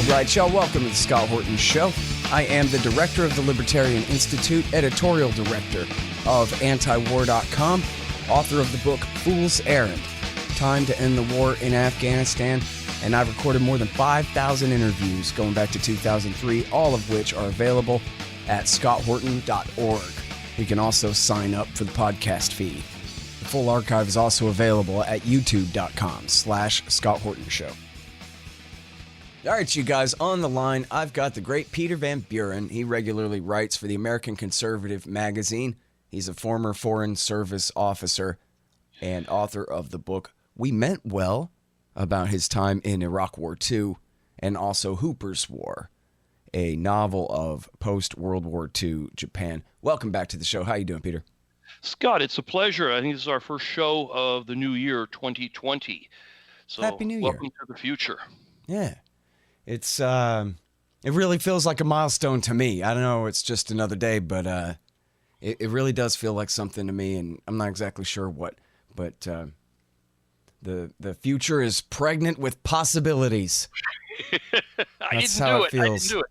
All right, y'all, welcome to the Scott Horton Show. I am the director of the Libertarian Institute, editorial director of antiwar.com, author of the book Fool's Errand, Time to End the War in Afghanistan, and I've recorded more than 5,000 interviews going back to 2003, all of which are available at scotthorton.org. You can also sign up for the podcast feed. The full archive is also available at youtube.com/Scott Horton Show. All right, you guys, on the line, I've got the great Peter Van Buren. He regularly writes for the American Conservative magazine. He's a former Foreign Service officer and author of the book We Meant Well, about his time in Iraq War II, and also Hooper's War, a novel of post-World War II Japan. Welcome back to the show. How you doing, Peter? Scott, it's a pleasure. I think this is our first show of the new year, 2020. So Happy New Year. Welcome to the future. Yeah. It's it really feels like a milestone to me. I don't know, it's just another day, but it really does feel like something to me, and I'm not exactly sure what, but the future is pregnant with possibilities. That's how it feels. I didn't do it.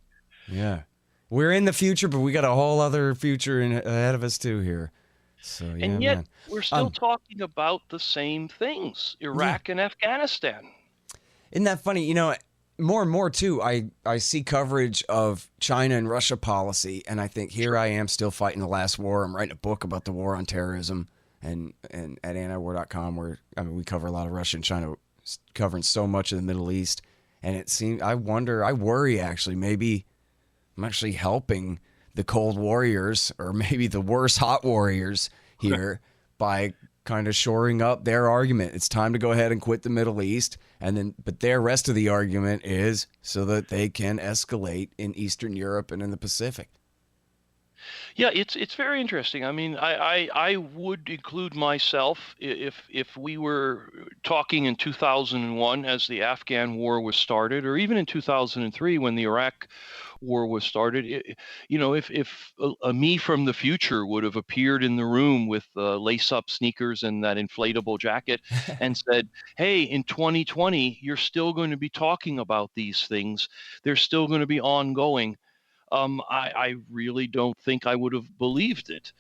Yeah. We're in the future, but we got a whole other future ahead of us too here. So, yeah, and yet man. We're still talking about the same things, Iraq and Afghanistan. Isn't that funny? You know, more and more, too, I see coverage of China and Russia policy, and I think here I am still fighting the last war. I'm writing a book about the war on terrorism and at antiwar.com, where we cover a lot of Russia and China, covering so much of the Middle East. And it seems, I worry, actually, maybe I'm actually helping the cold warriors, or maybe the worse hot warriors here, by kind of shoring up their argument. It's time to go ahead and quit the Middle East, but their rest of the argument is so that they can escalate in Eastern Europe and in the Pacific. Yeah, it's very interesting. I mean, I would include myself if we were talking in 2001 as the Afghan war was started, or even in 2003 when the Iraq war was started. If a me from the future would have appeared in the room with lace-up sneakers and that inflatable jacket and said, hey, in 2020, you're still going to be talking about these things. They're still going to be ongoing. I really don't think I would have believed it.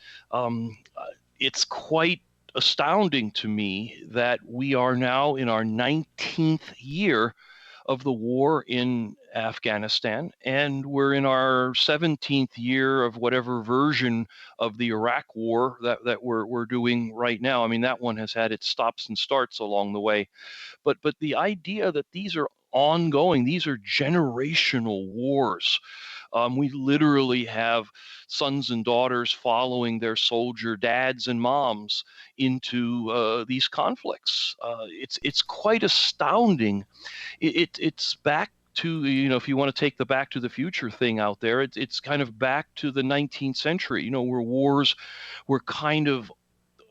It's quite astounding to me that we are now in our 19th year of the war in Afghanistan, and we're in our 17th year of whatever version of the Iraq war that we're doing right now. I mean, that one has had its stops and starts along the way, but the idea that these are ongoing, these are generational wars. We literally have sons and daughters following their soldier dads and moms into these conflicts. It's quite astounding. It's back to, if you want to take the Back to the Future thing out there, it's kind of back to the 19th century, where wars were kind of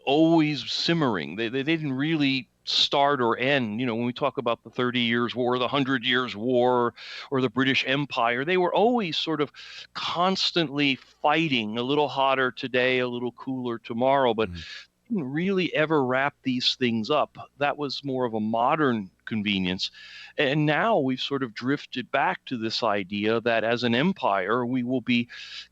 always simmering. They didn't really start or end. When we talk about the 30 Years' War, the 100 Years' War, or the British Empire, they were always sort of constantly fighting, a little hotter today, a little cooler tomorrow, but didn't really ever wrap these things up. That was more of a modern convenience. And now we've sort of drifted back to this idea that as an empire, we will be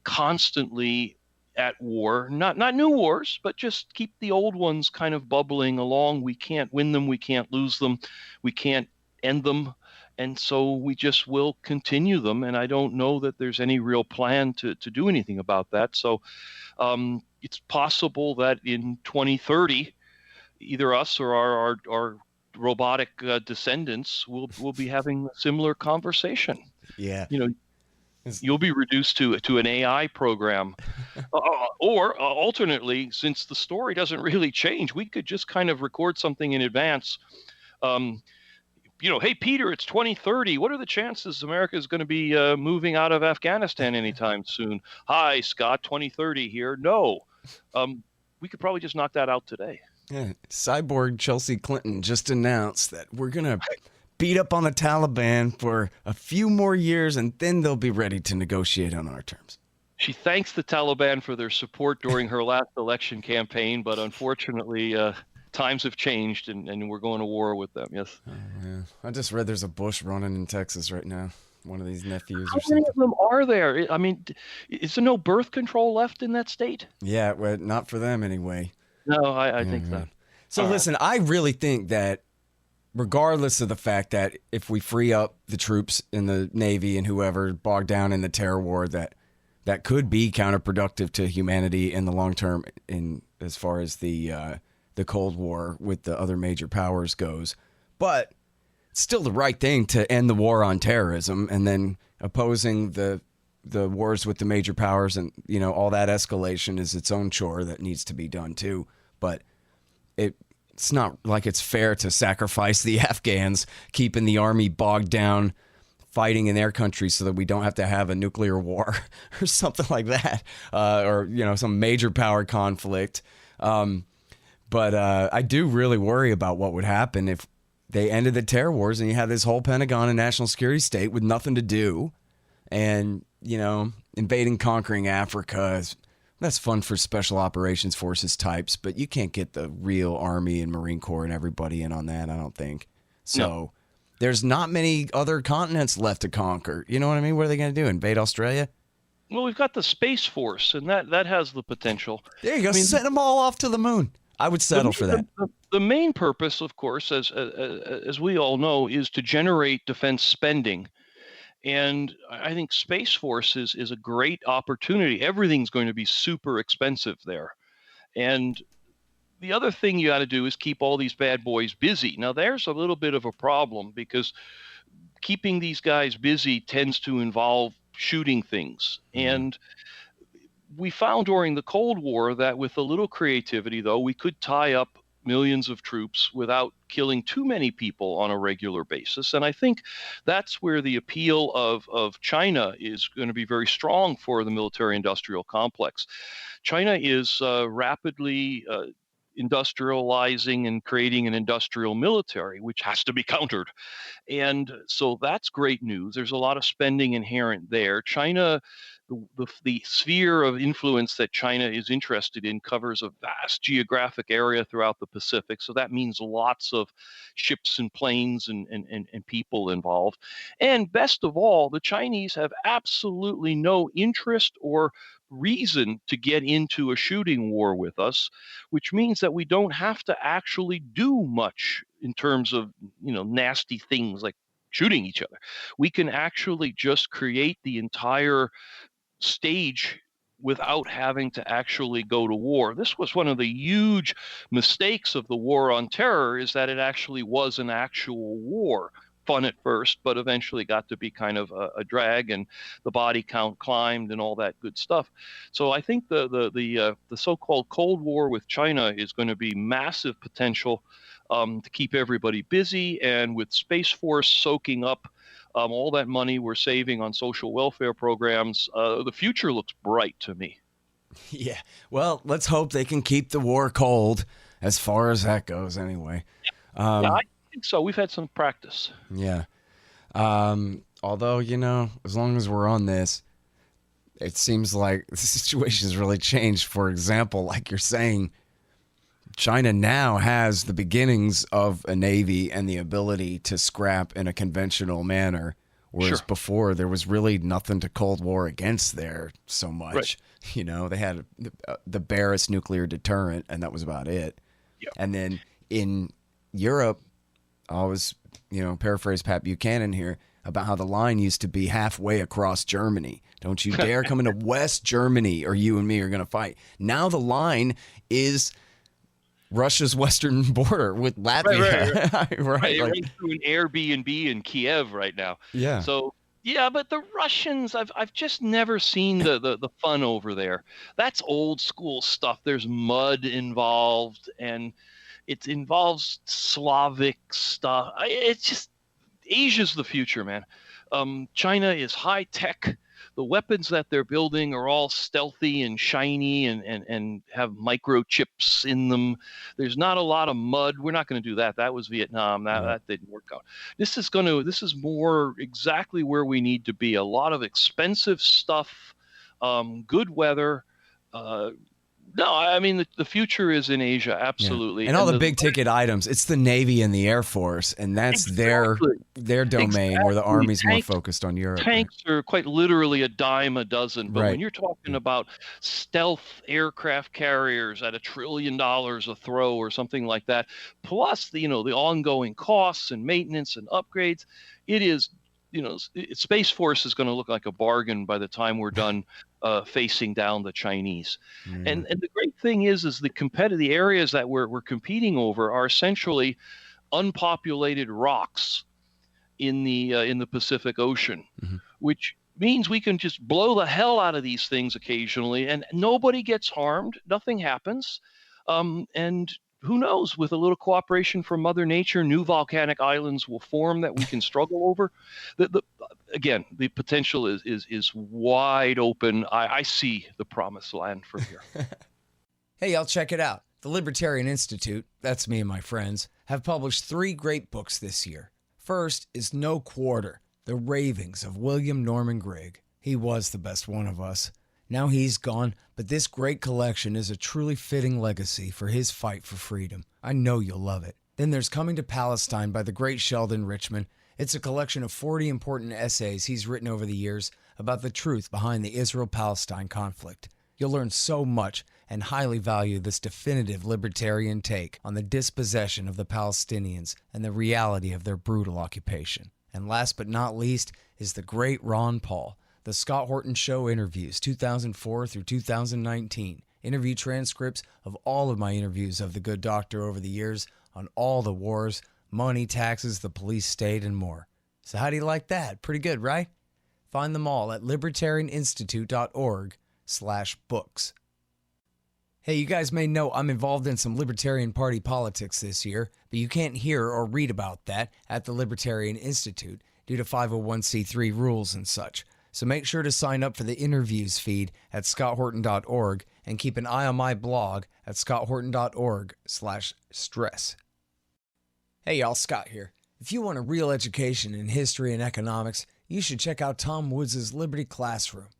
constantly at war, not new wars, but just keep the old ones kind of bubbling along. We can't win them, we can't lose them, we can't end them, and so we just will continue them. And I don't know that there's any real plan to do anything about that. So it's possible that in 2030, either us or our robotic descendants will be having a similar conversation. Yeah. You'll be reduced to an AI program. Or alternately, since the story doesn't really change, we could just kind of record something in advance. Hey, Peter, it's 2030. What are the chances America is going to be moving out of Afghanistan anytime soon? Hi, Scott, 2030 here. No. We could probably just knock that out today. Yeah. Cyborg Chelsea Clinton just announced that we're going to beat up on the Taliban for a few more years, and then they'll be ready to negotiate on our terms. She thanks the Taliban for their support during her last election campaign, but unfortunately, times have changed, and we're going to war with them. Yes. Oh, yeah. I just read there's a Bush running in Texas right now. one of these nephews How or many something. of them are there? I mean, is there no birth control left in that state? Yeah, well, not for them anyway. No, I Yeah, think yeah. not. So All right. listen, I really think that regardless of the fact that if we free up the troops in the Navy and whoever bogged down in the terror war, that could be counterproductive to humanity in the long term in as far as the Cold War with the other major powers goes. But it's still the right thing to end the war on terrorism, and then opposing the wars with the major powers and all that escalation is its own chore that needs to be done too. But it's not like it's fair to sacrifice the Afghans, keeping the army bogged down fighting in their country so that we don't have to have a nuclear war or something like that, or some major power conflict. But I do really worry about what would happen if they ended the terror wars and you had this whole Pentagon and national security state with nothing to do, and invading, conquering Africa. That's fun for special operations forces types, but you can't get the real Army and Marine Corps and everybody in on that, I don't think. So No. there's not many other continents left to conquer. You know what I mean? What are they going to do? Invade Australia? Well, we've got the Space Force, and that has the potential. There you go. I mean, Send them all off to the moon. I would settle for that. The main purpose, of course, as we all know, is to generate defense spending. And I think Space Force is a great opportunity. Everything's going to be super expensive there. And the other thing you got to do is keep all these bad boys busy. Now, there's a little bit of a problem because keeping these guys busy tends to involve shooting things. And we found during the Cold War that with a little creativity, though, we could tie up millions of troops without killing too many people on a regular basis. And I think that's where the appeal of China is going to be very strong for the military-industrial complex. China is rapidly industrializing and creating an industrial military, which has to be countered. And so that's great news. There's a lot of spending inherent there. China, the sphere of influence that China is interested in covers a vast geographic area throughout the Pacific. So that means lots of ships and planes and people involved. And best of all, the Chinese have absolutely no interest or reason to get into a shooting war with us, which means that we don't have to actually do much in terms of nasty things like shooting each other. We can actually just create the entire stage without having to actually go to war. This was one of the huge mistakes of the war on terror, is that it actually was an actual war. Fun at first, but eventually got to be kind of a drag, and the body count climbed and all that good stuff. So I think the so-called Cold War with China is going to be massive potential to keep everybody busy, and with Space Force soaking up all that money we're saving on social welfare programs, the future looks bright to me. Yeah. Well, let's hope they can keep the war cold as far as that goes anyway. Yeah, I think so. We've had some practice. Yeah. Although, as long as we're on this, it seems like the situation has really changed. For example, like you're saying, China now has the beginnings of a navy and the ability to scrap in a conventional manner, whereas before there was really nothing to Cold War against there so much. Right. They had the barest nuclear deterrent, and that was about it. Yep. And then in Europe, I always, paraphrase Pat Buchanan here about how the line used to be halfway across Germany. Don't you dare come into West Germany or you and me are going to fight. Now the line is Russia's western border with Latvia. Right. Right. Like, through an Airbnb in Kiev right now. Yeah. So, yeah, but the Russians, I've just never seen the fun over there. That's old school stuff. There's mud involved, and it involves Slavic stuff. It's just, Asia's the future, man. China is high tech. The weapons that they're building are all stealthy and shiny and have microchips in them. There's not a lot of mud. We're not going to do that. That was Vietnam. That didn't work out. This is more exactly where we need to be. A lot of expensive stuff, good weather, No, I mean the future is in Asia, Yeah. absolutely. And all And the the big ticket items, it's the Navy and the Air Force, and that's exactly, their domain where the exactly. Army's more focused on Europe, right? Tanks are quite literally a dime a dozen, but when Right. you're talking Yeah. about stealth aircraft carriers at $1 trillion a throw or something like that, plus the ongoing costs and maintenance and upgrades, it is Space Force is going to look like a bargain by the time we're done facing down the Chinese. Yeah. And the great thing is the areas that we're competing over are essentially unpopulated rocks in the Pacific Ocean, Mhm. which means we can just blow the hell out of these things occasionally, and nobody gets harmed. Nothing happens, and who knows? With a little cooperation from Mother Nature, new volcanic islands will form that we can struggle over. Again, the potential is wide open. I see the promised land from here. Hey, y'all, check it out. The Libertarian Institute, that's me and my friends, have published 3 great books this year. First is No Quarter, The Ravings of William Norman Grigg. He was the best one of us. Now he's gone, but this great collection is a truly fitting legacy for his fight for freedom. I know you'll love it. Then there's Coming to Palestine by the great Sheldon Richman. It's a collection of 40 important essays he's written over the years about the truth behind the Israel-Palestine conflict. You'll learn so much and highly value this definitive libertarian take on the dispossession of the Palestinians and the reality of their brutal occupation. And last but not least is the great Ron Paul, The Scott Horton Show Interviews, 2004 through 2019. Interview transcripts of all of my interviews of the good doctor over the years on all the wars, money, taxes, the police state, and more. So how do you like that? Pretty good, right? Find them all at libertarianinstitute.org/books. Hey, you guys may know I'm involved in some Libertarian Party politics this year, but you can't hear or read about that at the Libertarian Institute due to 501c3 rules and such. So make sure to sign up for the interviews feed at scotthorton.org and keep an eye on my blog at scotthorton.org/stress. Hey y'all, Scott here. If you want a real education in history and economics, you should check out Tom Woods' Liberty Classroom.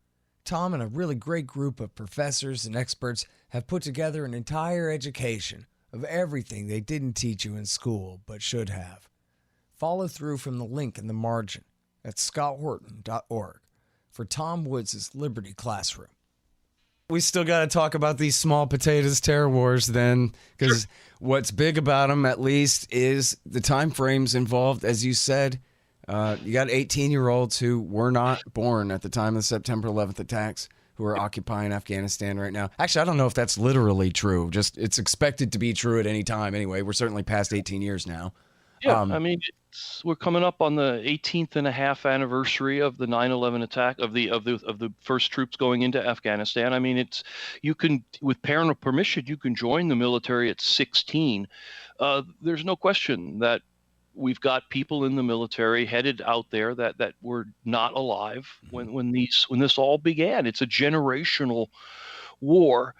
Tom and a really great group of professors and experts have put together an entire education of everything they didn't teach you in school but should have. Follow through from the link in the margin at scotthorton.org for Tom Woods' Liberty Classroom. We still got to talk about these small potatoes terror wars then, because what's big about them, at least, is the time frames involved. As you said, you got 18-year-olds who were not born at the time of the September 11th attacks who are occupying Afghanistan right now. Actually, I don't know if that's literally true. Just it's expected to be true at any time anyway. We're certainly past 18 years now. Yeah, I mean, we're coming up on the 18th and a half anniversary of the 9/11 attack of the first troops going into Afghanistan. I mean, you can, with parental permission, you can join the military at 16. There's no question that we've got people in the military headed out there that were not alive when this all began. It's a generational war.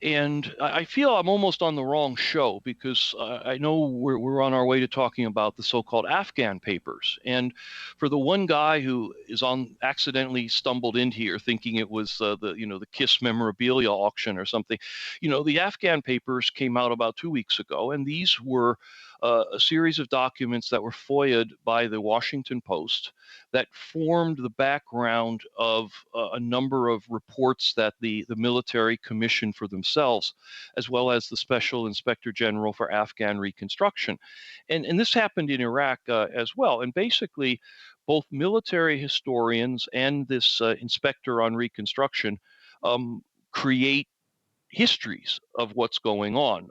And I feel I'm almost on the wrong show because I know we're on our way to talking about the so-called Afghan papers. And for the one guy who is accidentally stumbled into here thinking it was the KISS memorabilia auction or something, the Afghan papers came out about 2 weeks ago, and these were a series of documents that were FOIA'd by the Washington Post that formed the background of a number of reports that the military commissioned for themselves, as well as the Special Inspector General for Afghan Reconstruction. And this happened in Iraq as well. And basically, both military historians and this inspector on Reconstruction create histories of what's going on.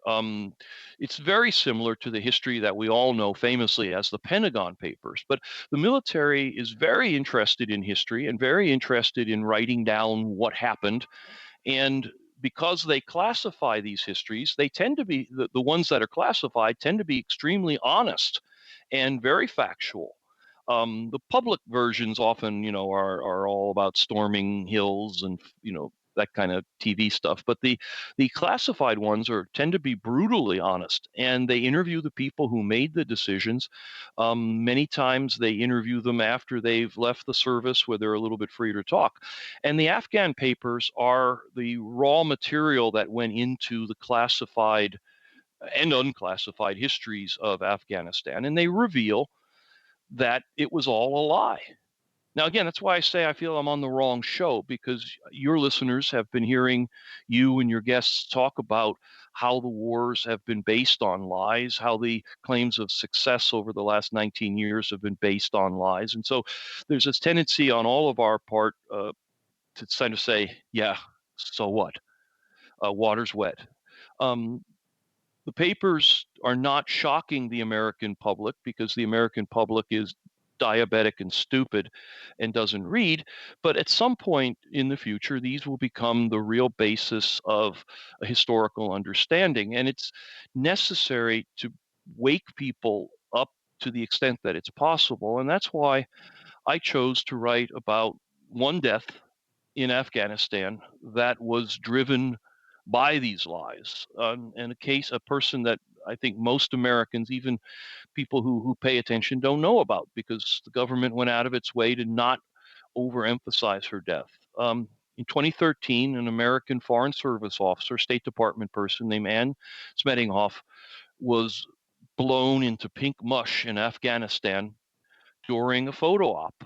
It's very similar to the history that we all know famously as the Pentagon Papers, but the military is very interested in history and very interested in writing down what happened. And because they classify these histories, they tend to be the ones that are classified tend to be extremely honest and very factual. The public versions often, are all about storming hills and, that kind of TV stuff. But the classified ones tend to be brutally honest, and they interview the people who made the decisions. Many times they interview them after they've left the service, where they're a little bit free to talk. And the Afghan papers are the raw material that went into the classified and unclassified histories of Afghanistan, and they reveal that it was all a lie. Now, again, that's why I say I feel I'm on the wrong show, because your listeners have been hearing you and your guests talk about how the wars have been based on lies, how the claims of success over the last 19 years have been based on lies. And so there's this tendency on all of our part to kind of say, yeah, so what? Water's wet. The papers are not shocking the American public, because the American public is diabetic and stupid and doesn't read. But at some point in the future, these will become the real basis of a historical understanding. And it's necessary to wake people up to the extent that it's possible. And that's why I chose to write about one death in Afghanistan that was driven by these lies. And a person that I think most Americans, even people who pay attention, don't know about, because the government went out of its way to not overemphasize her death. In 2013, an American Foreign Service officer, State Department person named Ann Smedinghoff, was blown into pink mush in Afghanistan during a photo op.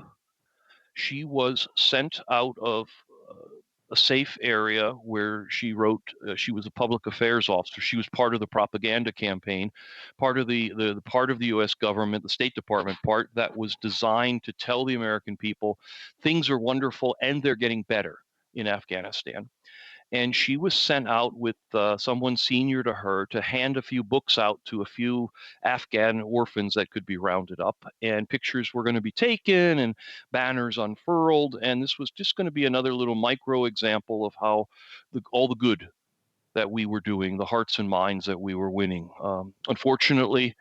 She was sent out of a safe area where she wrote. She was a public affairs officer. She was part of the propaganda campaign, part of the part of the U.S. government, the State Department part that was designed to tell the American people things are wonderful and they're getting better in Afghanistan. And she was sent out with someone senior to her to hand a few books out to a few Afghan orphans that could be rounded up. And pictures were going to be taken and banners unfurled. And this was just going to be another little micro example of how all the good that we were doing, the hearts and minds that we were winning. Unfortunately,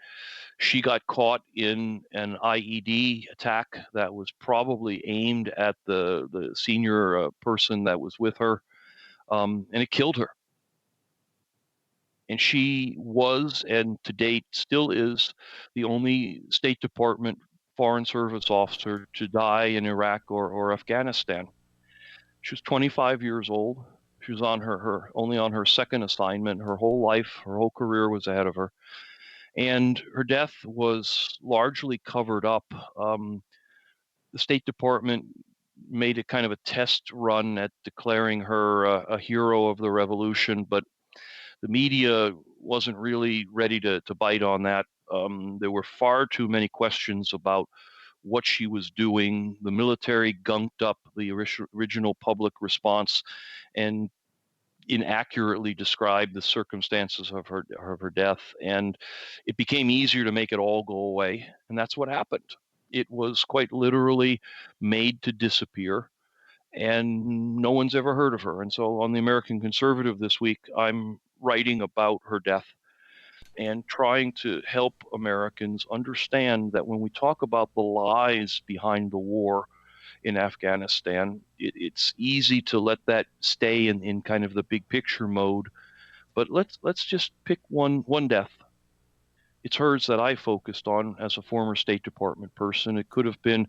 she got caught in an IED attack that was probably aimed at the senior person that was with her. And it killed her. And she was, and to date still is, the only State Department Foreign Service officer to die in Iraq or Afghanistan. She was 25 years old. She was on only on her second assignment. Her whole life, her whole career was ahead of her. And her death was largely covered up. The State Department made a kind of a test run at declaring her a hero of the revolution, but the media wasn't really ready to bite on that. There were far too many questions about what she was doing. The military gunked up the original public response and inaccurately described the circumstances of her death, and it became easier to make it all go away. And that's what happened. It was quite literally made to disappear, and no one's ever heard of her. And so on the American Conservative this week, I'm writing about her death and trying to help Americans understand that when we talk about the lies behind the war in Afghanistan, it's easy to let that stay in kind of the big picture mode. But let's just pick one death. It's hers that I focused on as a former State Department person. It could have been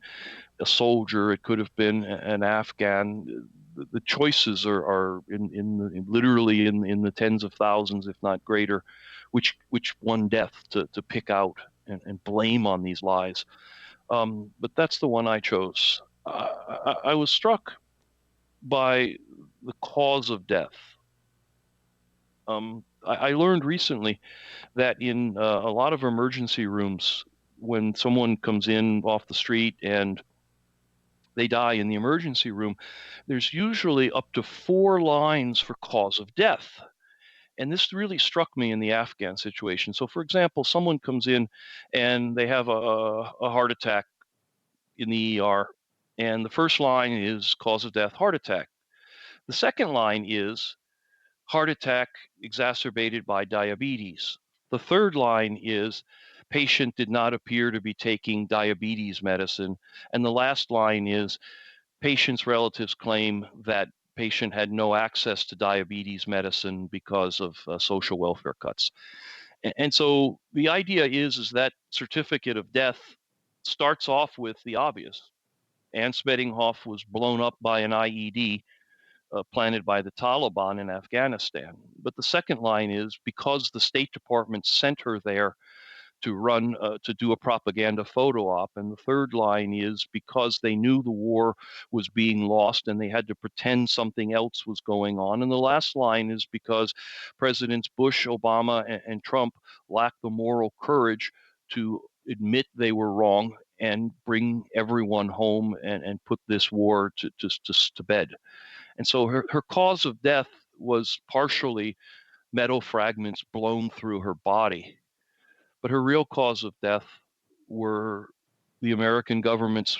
a soldier. It could have been an Afghan. The choices are literally in the tens of thousands, if not greater, which one death to pick out and blame on these lies. But that's the one I chose. I was struck by the cause of death. I learned recently that in a lot of emergency rooms, when someone comes in off the street and they die in the emergency room, there's usually up to 4 lines for cause of death. And this really struck me in the Afghan situation. So, for example, someone comes in and they have a heart attack in the ER, and the first line is cause of death, heart attack. The second line is heart attack exacerbated by diabetes. The third line is patient did not appear to be taking diabetes medicine. And the last line is patient's relatives claim that patient had no access to diabetes medicine because of social welfare cuts. And so the idea is that certificate of death starts off with the obvious. Ernst Beddinghoff was blown up by an IED planted by the Taliban in Afghanistan. But the second line is because the State Department sent her there to do a propaganda photo op. And the third line is because they knew the war was being lost and they had to pretend something else was going on. And the last line is because Presidents Bush, Obama, and Trump lacked the moral courage to admit they were wrong and bring everyone home and put this war to bed. And so her cause of death was partially metal fragments blown through her body. But her real cause of death were the American government's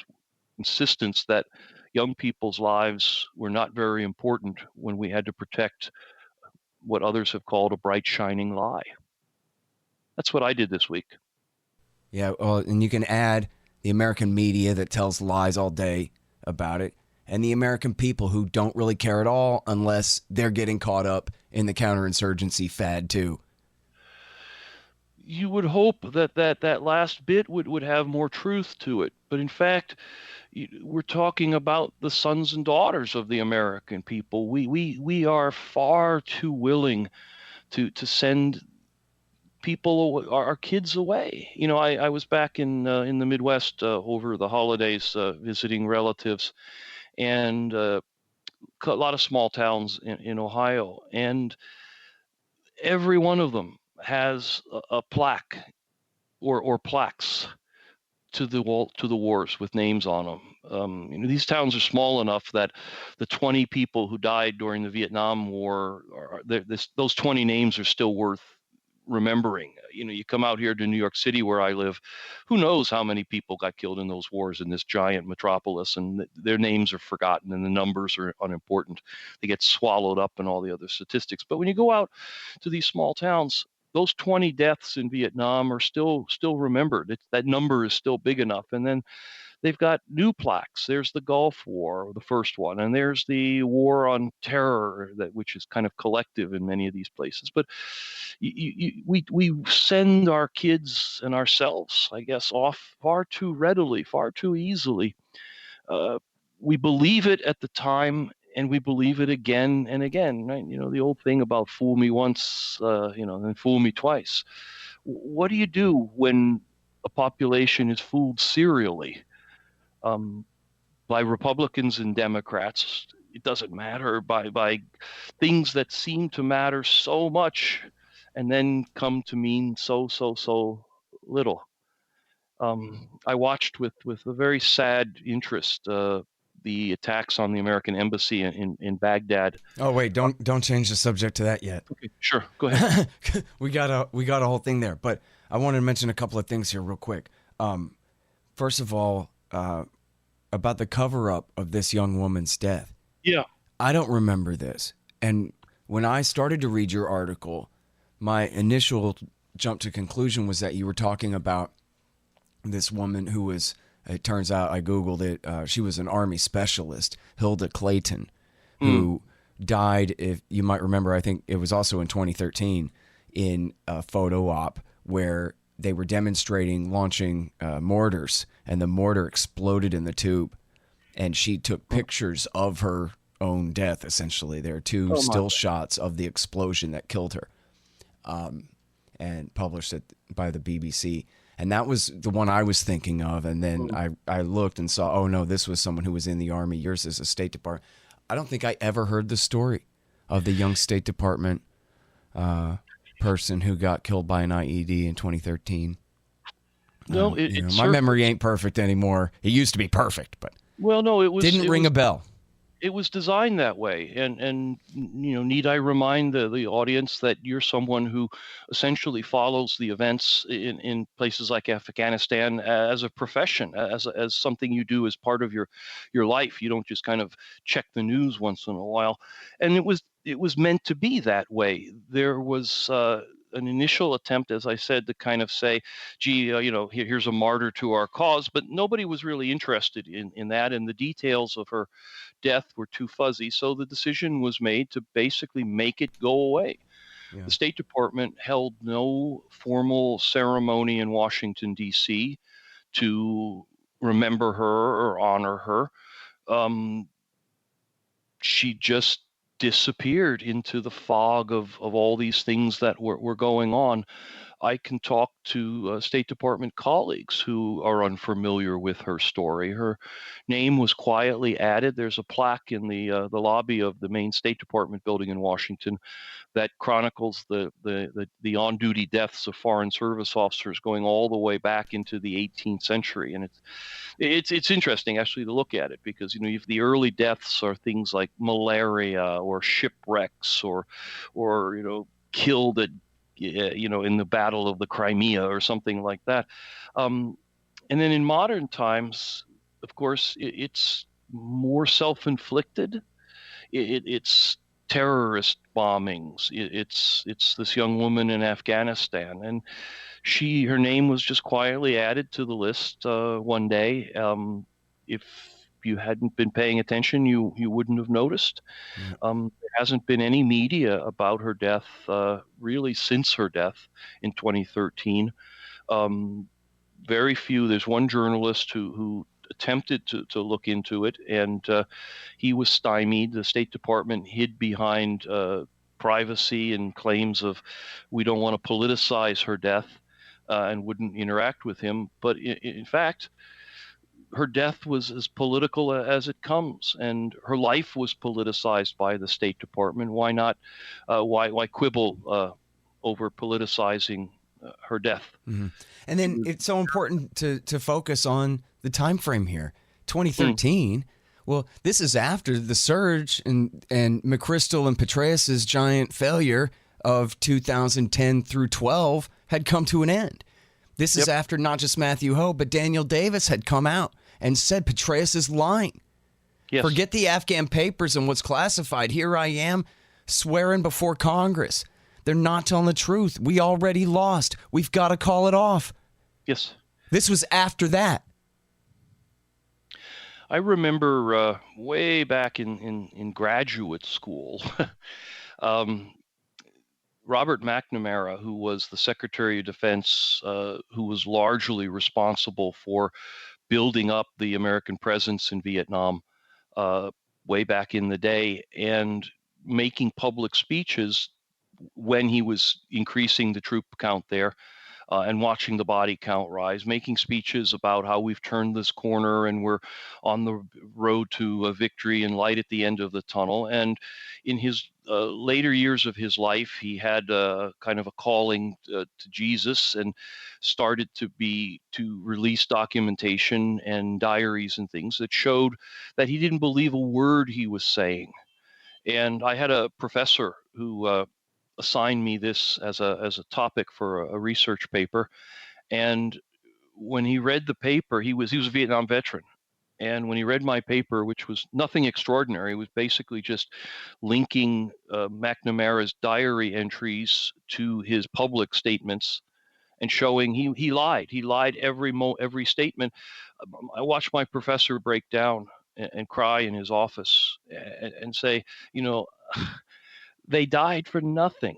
insistence that young people's lives were not very important when we had to protect what others have called a bright, shining lie. That's what I did this week. Yeah, well, and you can add the American media that tells lies all day about it, and the American people who don't really care at all unless they're getting caught up in the counterinsurgency fad too. You would hope that last bit would have more truth to it. But in fact, we're talking about the sons and daughters of the American people. We are far too willing to send people, our kids, away. You know, I was back in the Midwest over the holidays visiting relatives, and a lot of small towns in Ohio, and every one of them has a plaque or plaques to the wars with names on them. These towns are small enough that the 20 people who died during the Vietnam War, those 20 names are still worth remembering. You come out here to New York City where I live, who knows how many people got killed in those wars in this giant metropolis, and their names are forgotten and the numbers are unimportant. They get swallowed up in all the other statistics. But when you go out to these small towns, those 20 deaths in Vietnam are still remembered. That number is still big enough. And then they've got new plaques. There's the Gulf War, the first one, and there's the War on Terror, which is kind of collective in many of these places. But we send our kids and ourselves, I guess, off far too readily, far too easily. We believe it at the time, and we believe it again and again, right? The old thing about fool me once, then fool me twice. What do you do when a population is fooled serially by Republicans and Democrats? It doesn't matter, by things that seem to matter so much and then come to mean so little. I watched with a very sad interest the attacks on the American embassy in Baghdad. Oh wait, don't change the subject to that yet. Okay, sure, go ahead. we got a whole thing there, but I wanted to mention a couple of things here real quick. First of all, about the cover-up of this young woman's death. Yeah, I don't remember this, and when I started to read your article, my initial jump to conclusion was that you were talking about this woman who was, it turns out, I Googled it, she was an Army specialist, Hilda Clayton, who died, if you might remember, I think it was also in 2013, in a photo op where they were demonstrating launching mortars, and the mortar exploded in the tube, and she took pictures of her own death, essentially. There are two still shots of the explosion that killed her, and published it by the BBC. And that was the one I was thinking of. And then I looked and saw, oh, no, this was someone who was in the Army. Yours is a State Department. I don't think I ever heard the story of the young State Department person who got killed by an IED in 2013. No, my memory ain't perfect anymore. It used to be perfect, but it didn't ring a bell. It was designed that way, and need I remind the audience that you're someone who essentially follows the events in places like Afghanistan as a profession, as something you do as part of your life. You don't just kind of check the news once in a while, and it was meant to be that way. There was an initial attempt, as I said, to kind of say, gee, here's a martyr to our cause, but nobody was really interested in that, and the details of her death were too fuzzy. So the decision was made to basically make it go away. Yeah. The State Department held no formal ceremony in Washington, D.C. to remember her or honor her. She just disappeared into the fog of all these things that were going on. I can talk to State Department colleagues who are unfamiliar with her story. Her name was quietly added. There's a plaque in the lobby of the main State Department building in Washington that chronicles the on-duty deaths of foreign service officers going all the way back into the 18th century, and it's interesting actually to look at it, because if the early deaths are things like malaria or shipwrecks or killed at in the Battle of the Crimea or something like that, and then in modern times, of course, it's more self-inflicted. It's terrorist bombings. It's this young woman in Afghanistan, and her name was just quietly added to the list one day. If you hadn't been paying attention, you wouldn't have noticed. Yeah. There hasn't been any media about her death really since her death in 2013. Very few. There's one journalist who attempted to look into it, and he was stymied. The State Department hid behind privacy and claims of, we don't want to politicize her death, and wouldn't interact with him. But in fact, her death was as political as it comes, and her life was politicized by the State Department. Why not? Why quibble over politicizing her death? Mm-hmm. And then it's so important to focus on the time frame here. 2013. Well, this is after the surge and McChrystal and Petraeus's giant failure of 2010 through 12 had come to an end. This is after not just Matthew Ho, but Daniel Davis had come out and said Petraeus is lying. Yes. Forget the Afghan papers and what's classified. Here I am swearing before Congress. They're not telling the truth. We already lost. We've got to call it off. Yes. This was after that. I remember way back in graduate school, Robert McNamara, who was the Secretary of Defense, who was largely responsible for building up the American presence in Vietnam way back in the day, and making public speeches when he was increasing the troop count there, and watching the body count rise, making speeches about how we've turned this corner and we're on the road to a victory and light at the end of the tunnel. And in his later years of his life, he had kind of a calling to Jesus, and started to release documentation and diaries and things that showed that he didn't believe a word he was saying. And I had a professor who assigned me this as a topic for a research paper. And when he read the paper, he was a Vietnam veteran. And when he read my paper, which was nothing extraordinary, it was basically just linking McNamara's diary entries to his public statements and showing he lied. He lied every statement. I watched my professor break down and cry in his office and say, they died for nothing.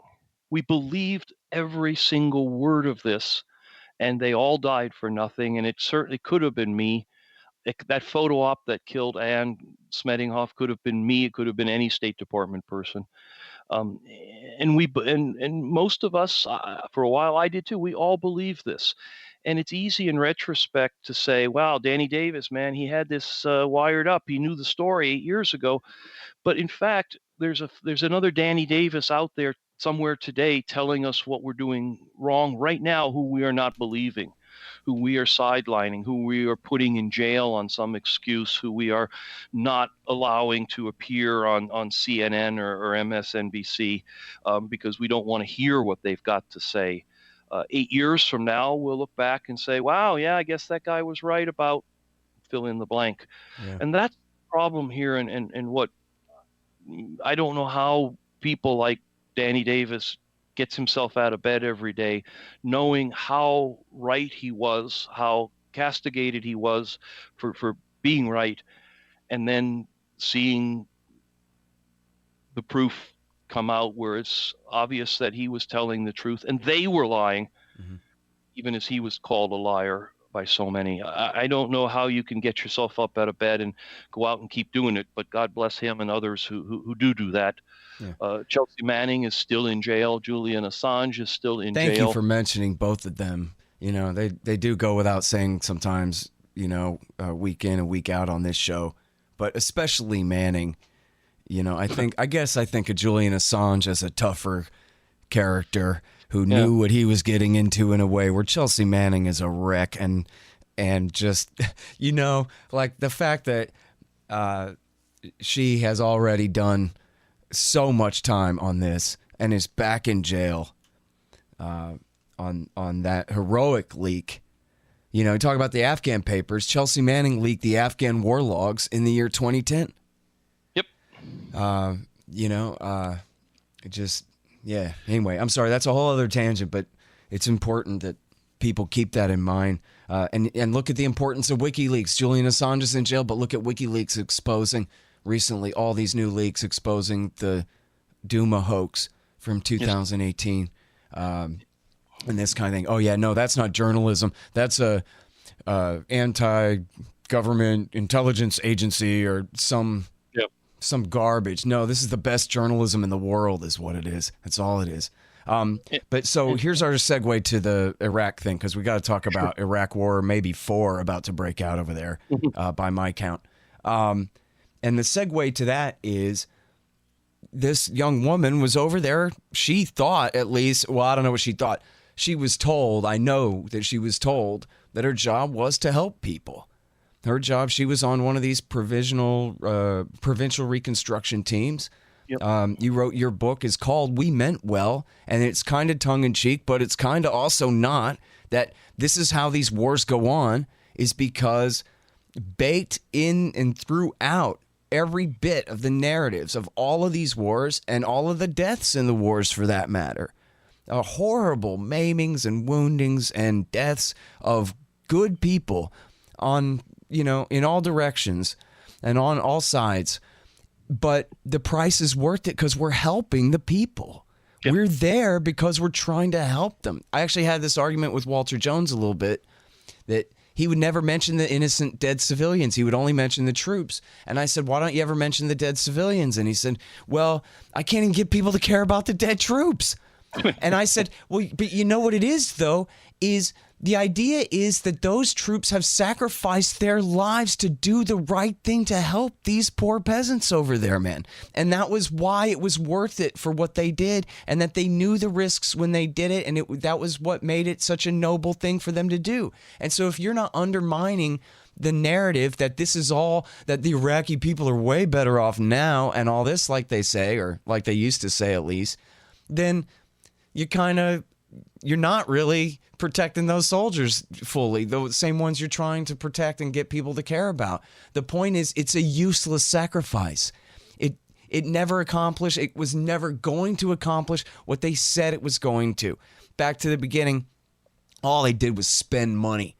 We believed every single word of this, and they all died for nothing. And it certainly could have been me. That photo op that killed Ann Smedinghoff could have been me. It could have been any State Department person. And most of us, for a while, I did too. We all believe this. And it's easy in retrospect to say, wow, Danny Davis, man, he had this wired up. He knew the story 8 years ago. But in fact, there's another Danny Davis out there somewhere today telling us what we're doing wrong right now, who we are not believing, who we are sidelining, who we are putting in jail on some excuse, who we are not allowing to appear on CNN or MSNBC because we don't want to hear what they've got to say. 8 years from now, we'll look back and say, wow, yeah, I guess that guy was right about fill in the blank. Yeah. And that's the problem here, and what I don't know how people like Danny Davis gets himself out of bed every day, knowing how right he was, how castigated he was for being right, and then seeing the proof come out where it's obvious that he was telling the truth and they were lying, Mhm. even as he was called a liar by so many. I don't know how you can get yourself up out of bed and go out and keep doing it, but God bless him and others who do that. Yeah. Chelsea Manning is still in jail. Julian Assange is still in Thank you jail. for mentioning both of them. You know, they do go without saying sometimes, you know, week in and week out on this show, but especially Manning. You know, I guess I think of Julian Assange as a tougher character who knew what he was getting into in a way, where Chelsea Manning is a wreck and just, you know, like the fact that she has already done so much time on this and is back in jail on that heroic leak. You know, talk about the Afghan papers. Chelsea Manning leaked the Afghan war logs in the year 2010. Yep. You know, just, yeah. Anyway, I'm sorry. That's a whole other tangent, but it's important that people keep that in mind. And look at the importance of WikiLeaks. Julian Assange is in jail, but look at WikiLeaks exposing recently all these new leaks exposing the Duma hoax from 2018. And this kind of thing. Oh yeah, no, that's not journalism. That's a anti-government intelligence agency or some garbage. No, this is the best journalism in the world is what it is. That's all it is. But so here's our segue to the Iraq thing, because we got to talk about Iraq War, maybe 4 about to break out over there by my count. And the segue to that is this young woman was over there. She thought, at least, well, I don't know what she thought. She was told, I know that she was told that her job was to help people. Her job, she was on one of these provincial reconstruction teams. Yep. You wrote, your book is called We Meant Well, and it's kind of tongue-in-cheek, but it's kind of also not, that this is how these wars go on, is because baked in and throughout every bit of the narratives of all of these wars and all of the deaths in the wars for that matter, horrible maimings and woundings and deaths of good people on, you know, in all directions and on all sides. But the price is worth it because we're helping the people. Yep. We're there because we're trying to help them. I actually had this argument with Walter Jones a little bit, that he would never mention the innocent dead civilians. He would only mention the troops. And I said, why don't you ever mention the dead civilians? And he said, well, I can't even get people to care about the dead troops. And I said, well, but you know what it is, though, is the idea is that those troops have sacrificed their lives to do the right thing to help these poor peasants over there, man. And that was why it was worth it for what they did, and that they knew the risks when they did it, and that was what made it such a noble thing for them to do. And so if you're not undermining the narrative that this is all, that the Iraqi people are way better off now and all this, like they say, or like they used to say at least, then you're not really protecting those soldiers fully, the same ones you're trying to protect and get people to care about. The point is, it's a useless sacrifice. It never accomplished, it was never going to accomplish what they said it was going to. Back to the beginning, all they did was spend money,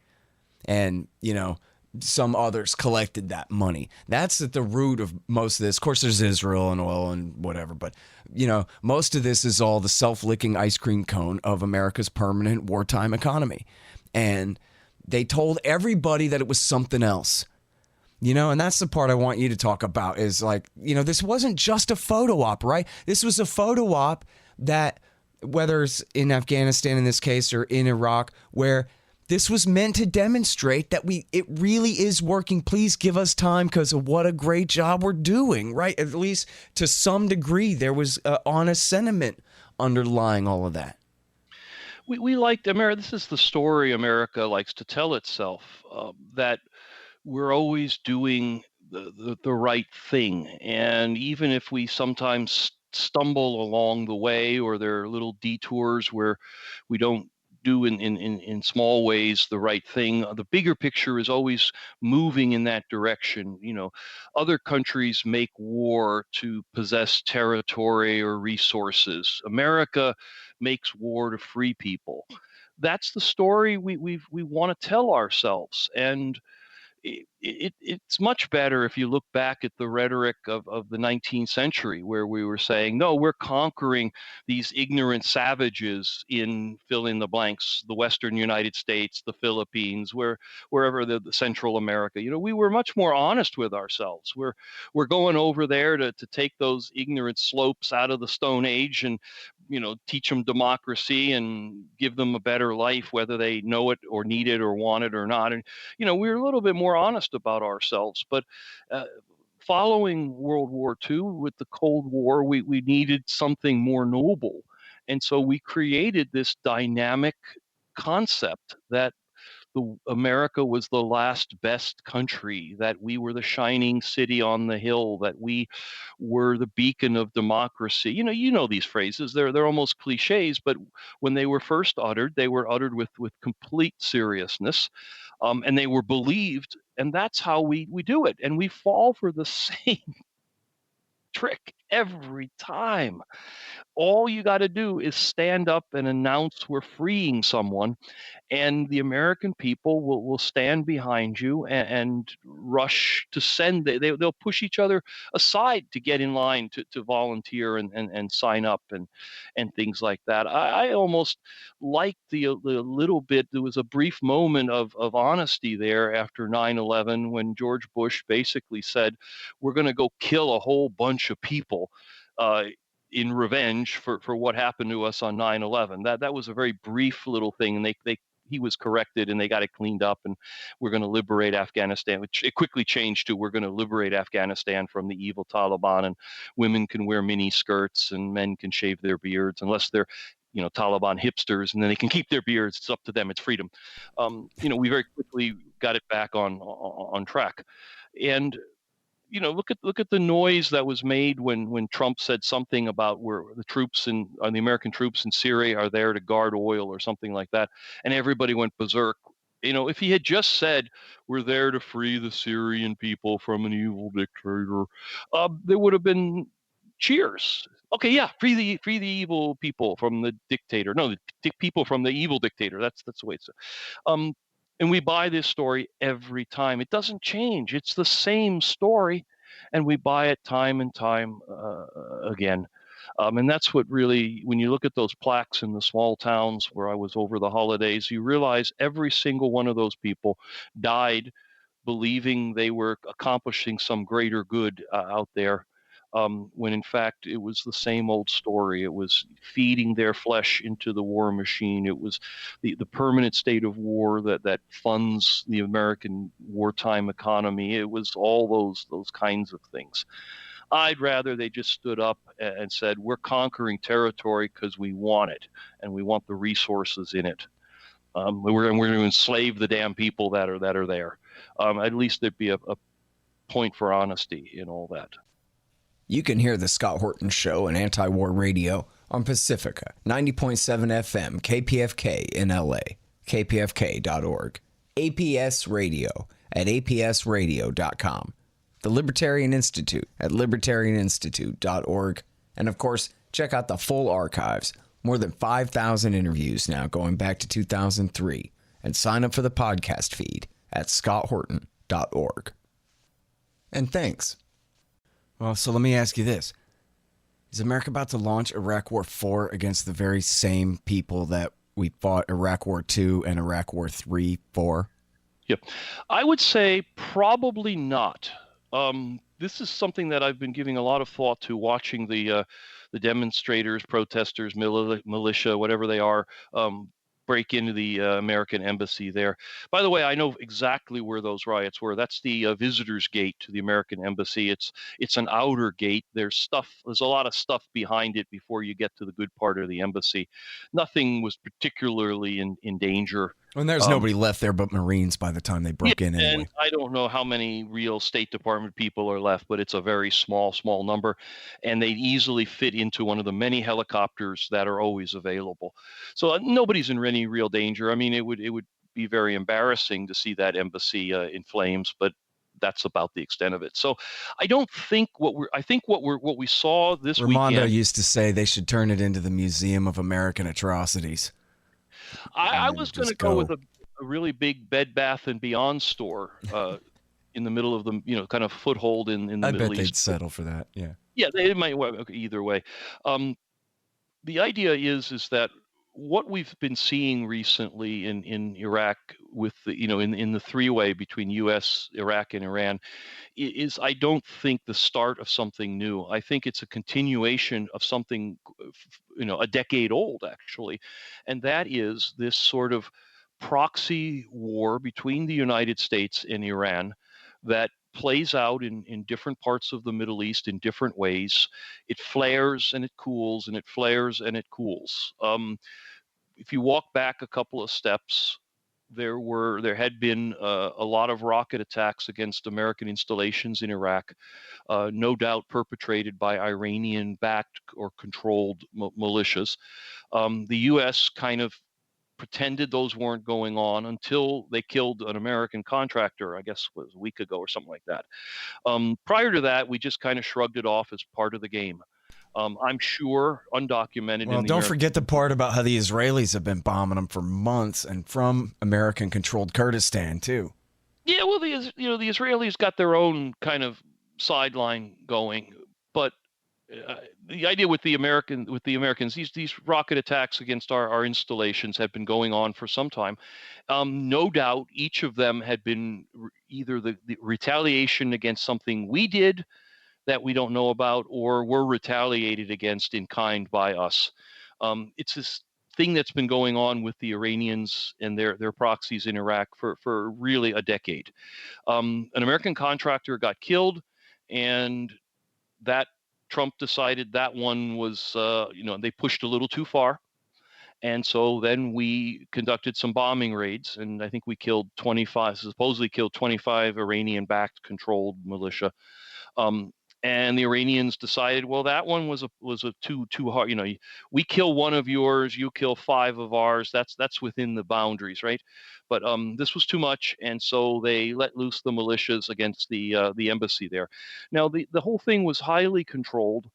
and, you know, some others collected that money. That's at the root of most of this. Of course, there's Israel and oil and whatever, but, you know, most of this is all the self-licking ice cream cone of America's permanent wartime economy. And they told everybody that it was something else, you know, and that's the part I want you to talk about is, like, you know, this wasn't just a photo op, right? This was a photo op that, whether it's in Afghanistan in this case or in Iraq, where this was meant to demonstrate that it really is working. Please give us time because of what a great job we're doing, right? At least to some degree, there was an honest sentiment underlying all of that. We liked America. This is the story America likes to tell itself, that we're always doing the right thing. And even if we sometimes stumble along the way, or there are little detours where we don't do in small ways the right thing. The bigger picture is always moving in that direction. Other countries make war to possess territory or resources. America makes war to free people. That's the story we want to tell ourselves. And it's much better if you look back at the rhetoric of the 19th century, where we were saying, no, we're conquering these ignorant savages in fill in the blanks, the Western United States, the Philippines, wherever the Central America. We were much more honest with ourselves. We're going over there to take those ignorant slopes out of the Stone Age and teach them democracy and give them a better life, whether they know it or need it or want it or not. And we're a little bit more honest about ourselves. But following World War II, with the Cold War, we needed something more noble. And so we created this dynamic concept that America was the last best country, that we were the shining city on the hill, that we were the beacon of democracy. You know these phrases. They're almost cliches, but when they were first uttered, they were uttered with complete seriousness, and they were believed. And that's how we do it. And we fall for the same trick every time. All you got to do is stand up and announce we're freeing someone, and the American people will stand behind you and rush to send. They'll push each other aside to get in line to volunteer and sign up and things like that. I almost liked the little bit. There was a brief moment of honesty there after 9/11, when George Bush basically said, we're going to go kill a whole bunch of people in revenge for what happened to us on 9/11. That was a very brief little thing, and he was corrected and they got it cleaned up, and we're going to liberate Afghanistan, which it quickly changed to, we're going to liberate Afghanistan from the evil Taliban, and women can wear mini skirts and men can shave their beards, unless they're Taliban hipsters, and then they can keep their beards. It's up to them. It's freedom. We very quickly got it back on track. And look at the noise that was made when Trump said something about where the American troops in Syria are there to guard oil or something like that, and everybody went berserk. If he had just said, we're there to free the Syrian people from an evil dictator, there would have been cheers. Okay, yeah, free the evil people from the dictator. No, the people from the evil dictator. That's the way it's. And we buy this story every time. It doesn't change. It's the same story, and we buy it time and time again. And that's what really, when you look at those plaques in the small towns where I was over the holidays, you realize every single one of those people died believing they were accomplishing some greater good out there, when in fact it was the same old story. It was feeding their flesh into the war machine. It was the permanent state of war that funds the American wartime economy. It was all those kinds of things. I'd rather they just stood up and said, we're conquering territory because we want it, and we want the resources in it. We're going to enslave the damn people that are there. At least there'd be a point for honesty in all that. You can hear The Scott Horton Show and Anti-War Radio on Pacifica, 90.7 FM, KPFK in LA, kpfk.org, APS Radio at apsradio.com, the Libertarian Institute at libertarianinstitute.org, and of course, check out the full archives, more than 5,000 interviews now going back to 2003, and sign up for the podcast feed at scotthorton.org. And thanks. Well, so let me ask you this. Is America about to launch Iraq War 4 against the very same people that we fought Iraq War 2 and Iraq War 3 for? Yep. I would say probably not. This is something that I've been giving a lot of thought to, watching the demonstrators, protesters, militia, whatever they are, break into the American embassy there. By the way, I know exactly where those riots were. That's the visitors gate to the American embassy. It's an outer gate. There's a lot of stuff behind it before you get to the good part of the embassy. Nothing was particularly in danger. And there's nobody left there but Marines by the time they broke in anyway. And I don't know how many real State Department people are left, but it's a very small number, and they'd easily fit into one of the many helicopters that are always available. So nobody's in any real danger. I mean, it would be very embarrassing to see that embassy in flames, but that's about the extent of it. So I don't think what we saw this Raimondo weekend. used to say they should turn it into the Museum of American Atrocities. I was going to go with a really big Bed Bath and Beyond store in the middle of the, kind of foothold in the Middle East. I bet they'd settle for that. Yeah. Yeah, they might work either way. The idea is that what we've been seeing recently in Iraq with the, in the three-way between U.S., Iraq, and Iran is, I don't think, the start of something new. I think it's a continuation of something, a decade old, actually. And that is this sort of proxy war between the United States and Iran that plays out in different parts of the Middle East in different ways. It flares and it cools, and it flares and it cools. If you walk back a couple of steps, there had been a lot of rocket attacks against American installations in Iraq, no doubt perpetrated by Iranian-backed or controlled militias. The U.S. kind of pretended those weren't going on until they killed an American contractor, I guess it was a week ago or something like that. Prior to that, we just kind of shrugged it off as part of the game. I'm sure undocumented. Well, don't forget the part about how the Israelis have been bombing them for months, and from American-controlled Kurdistan too. Yeah, well, the Israelis got their own kind sideline going, but the idea with the Americans, these rocket attacks against our installations have been going on for some time. No doubt, each of them had been either the retaliation against something we did that we don't know about, or were retaliated against in kind by us. It's this thing that's been going on with the Iranians and their proxies in Iraq for really a decade. An American contractor got killed, and that Trump decided that one was, they pushed a little too far. And so then we conducted some bombing raids, and I think we supposedly killed 25 Iranian-backed controlled militia. And the Iranians decided, well, that one was a too hard. We kill one of yours, you kill 5 of ours. That's within the boundaries, right? But this was too much, and so they let loose the militias against the embassy there. Now the whole thing was highly controlled.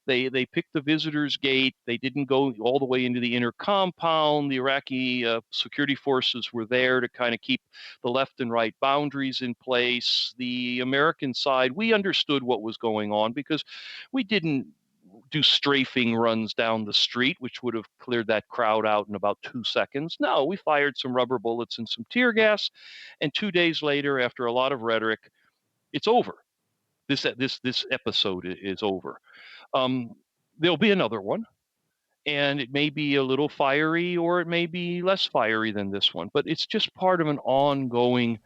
They picked the visitors gate. They didn't go all the way into the inner compound. The Iraqi security forces were there to kind of keep the left and right boundaries in place. The American side, we understood what was going on because we didn't do strafing runs down the street, which would have cleared that crowd out in about 2 seconds. No, we fired some rubber bullets and some tear gas, and 2 days later, after a lot of rhetoric, it's over. This episode is over. There'll be another one, and it may be a little fiery or it may be less fiery than this one, but it's just part of an ongoing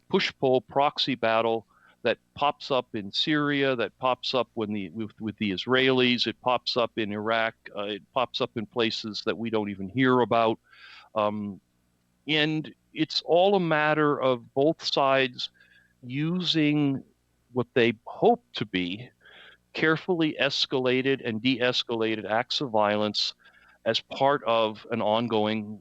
push-pull proxy battle that pops up in Syria, that pops up with the Israelis, it pops up in Iraq, it pops up in places that we don't even hear about. And it's all a matter of both sides using what they hope to be carefully escalated and de-escalated acts of violence as part of an ongoing,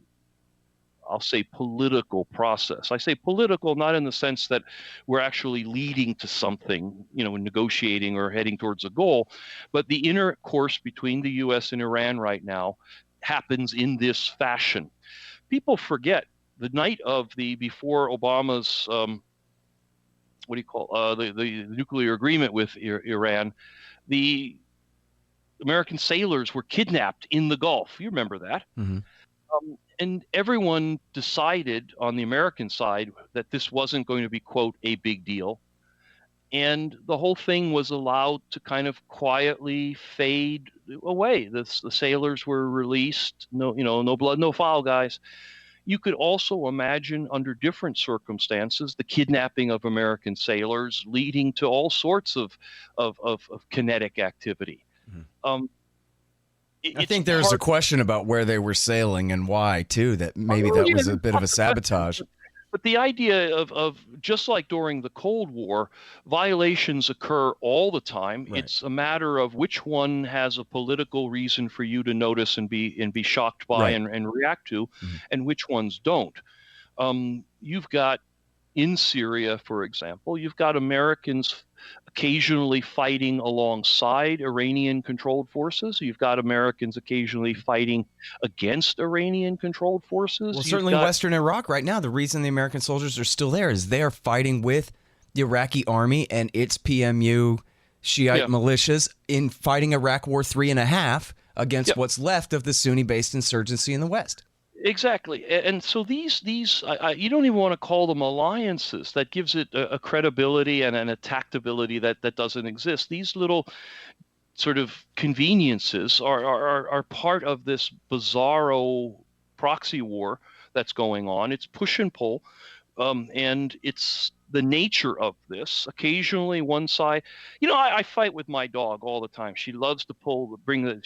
I'll say, political process. I say political not in the sense that we're actually leading to something, negotiating or heading towards a goal, but the intercourse between the U.S. and Iran right now happens in this fashion. People forget the night of before Obama's the nuclear agreement with Iran, the American sailors were kidnapped in the Gulf. You remember that? Mm-hmm. And everyone decided on the American side that this wasn't going to be, quote, a big deal. And the whole thing was allowed to kind of quietly fade away. The sailors were released. No blood, no foul, guys. You could also imagine under different circumstances the kidnapping of American sailors leading to all sorts of kinetic activity. Mm-hmm. I think there's a question about where they were sailing and why, too, that maybe that was a bit of a sabotage. But the idea of just like during the Cold War, violations occur all the time. Right. It's a matter of which one has a political reason for you to notice and be shocked by and react to, and which ones don't. You've got in Syria, for example, you've got Americans occasionally fighting alongside Iranian-controlled forces. You've got Americans occasionally fighting against Iranian-controlled forces. Well, certainly Western Iraq right now, the reason the American soldiers are still there is they are fighting with the Iraqi army and its PMU Shiite militias in fighting Iraq War 3.5 against what's left of the Sunni-based insurgency in the West. Exactly. And so these you don't even want to call them alliances. That gives it a credibility and a tactability that doesn't exist. These little sort of conveniences are part of this bizarro proxy war that's going on. It's push and pull, and it's the nature of this. Occasionally one side, I fight with my dog all the time. She loves to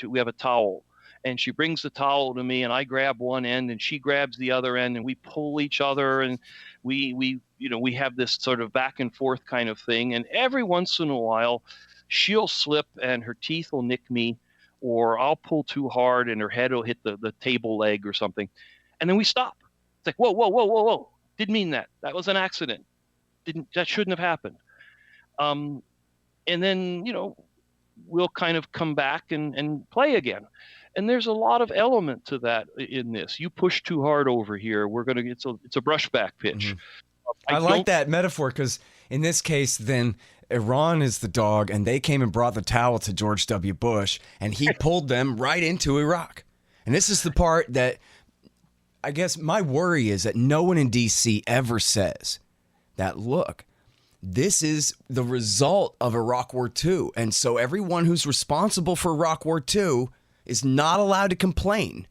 we have a towel. And she brings the towel to me, and I grab one end, and she grabs the other end, and we pull each other, and we have this sort of back and forth kind of thing. And every once in a while, she'll slip, and her teeth will nick me, or I'll pull too hard, and her head will hit the table leg or something, and then we stop. It's like, whoa, whoa, whoa, whoa, whoa! Didn't mean that. That was an accident. That shouldn't have happened. And then we'll kind of come back and play again. And there's a lot of element to that in this. You push too hard over here. It's a brushback pitch. I like that metaphor because in this case, then Iran is the dog, and they came and brought the towel to George W. Bush, and he pulled them right into Iraq. And this is the part that I guess my worry is that no one in D.C. ever says that, look, this is the result of Iraq War II. And so everyone who's responsible for Iraq War II is not allowed to complain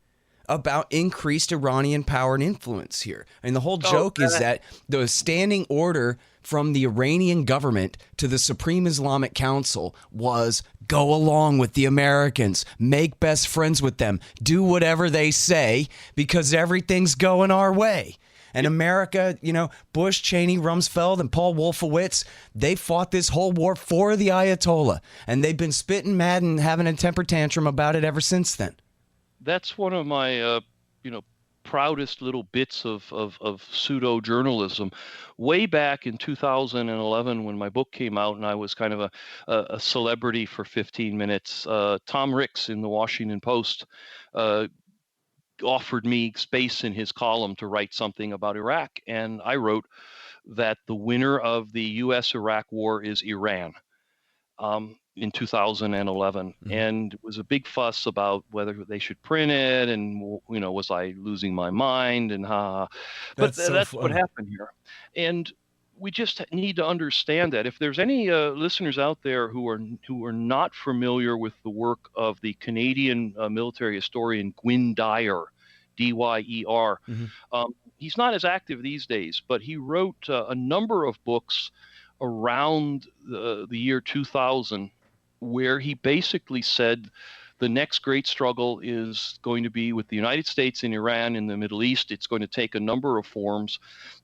about increased Iranian power and influence here. And the whole joke is that the standing order from the Iranian government to the Supreme Islamic Council was go along with the Americans, make best friends with them, do whatever they say because everything's going our way. And America, Bush, Cheney, Rumsfeld, and Paul Wolfowitz, they fought this whole war for the Ayatollah. And they've been spitting mad and having a temper tantrum about it ever since then. That's one of my, proudest little bits of pseudo-journalism. Way back in 2011 when my book came out and I was kind of a celebrity for 15 minutes, Tom Ricks in the Washington Post offered me space in his column to write something about Iraq. And I wrote that the winner of the U.S.-Iraq war is Iran in 2011. And it was a big fuss about whether they should print it and, was I losing my mind and But that's what happened here. And we just need to understand that if there's any listeners out there who are not familiar with the work of the Canadian military historian Gwyn Dyer, Dyer, he's not as active these days, but he wrote a number of books around the year 2000, where he basically said the next great struggle is going to be with the United States and Iran in the Middle East. It's going to take a number of forms.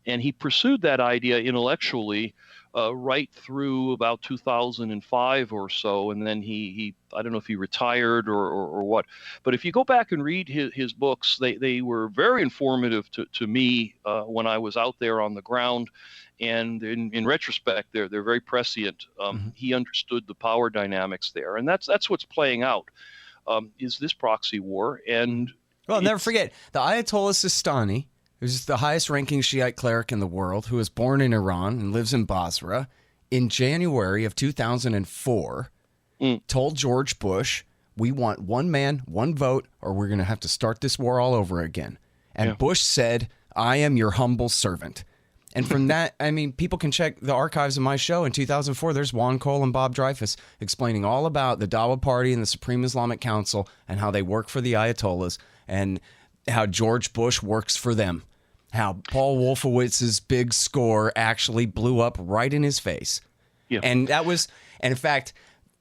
And he pursued that idea intellectually right through about 2005 or so. And then he I don't know if he retired or what. But if you go back and read his books, they were very informative to me when I was out there on the ground. And in retrospect, they're very prescient. He understood the power dynamics there. And that's what's playing out. Is this proxy war. And well, never forget, the Ayatollah Sistani, who's the highest-ranking Shiite cleric in the world, who was born in Iran and lives in Basra, in January of 2004, told George Bush, we want one man, one vote, or we're going to have to start this war all over again. And Bush said, I am your humble servant. And from that, I mean, people can check the archives of my show. In 2004, there's Juan Cole and Bob Dreyfus explaining all about the Dawa Party and the Supreme Islamic Council and how they work for the Ayatollahs and how George Bush works for them. How Paul Wolfowitz's big score actually blew up right in his face. Yeah. And in fact,